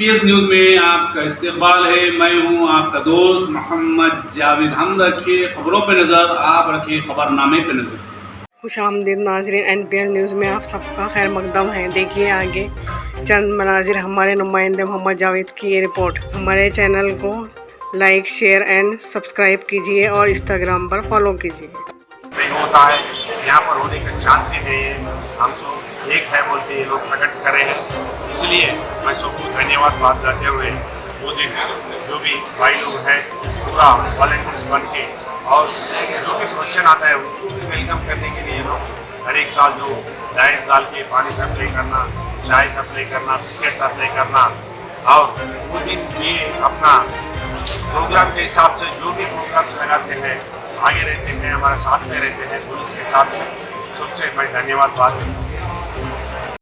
PS news में आपका इस्तकबाल है। मैं हूं आपका दोस्त मोहम्मद जावेद। हम रखिए खबरों पे नज़र, आप रखिए खबरनामे पे नज़र। खुशामदीद नाज़रीन, NPL न्यूज़ में आप सबका खैर मकदम है। देखिए आगे चंद मनाजिर हमारे नुमाइंदे मोहम्मद जावेद की ये रिपोर्ट। हमारे चैनल को लाइक, शेयर एंड सब्सक्राइब कीजिए और इंस्टाग्राम पर फॉलो कीजिए। नहीं होता है, यहाँ पर होने का चांस ही नहीं है। हम सब एक है बोलते ये लोग प्रकट करे हैं, इसलिए मैं सबको धन्यवाद बात करते हुए वो दिन जो भी भाई लोग हैं पूरा वॉलंटियर्स बन के और जो भी क्वेश्चन आता है उसको भी वेलकम करने के लिए लोग हर एक साल जो डाइट डाल के पानी सप्लाई करना, चाय सप्लाई करना, बिस्किट सप्लाई करना और वो दिन ये अपना प्रोग्राम के हिसाब से जो भी प्रोग्राम्स लगाते हैं आगे रहते हैं, हमारे साथ में रहते हैं, पुलिस के साथ में। सबसे मैं धन्यवाद बात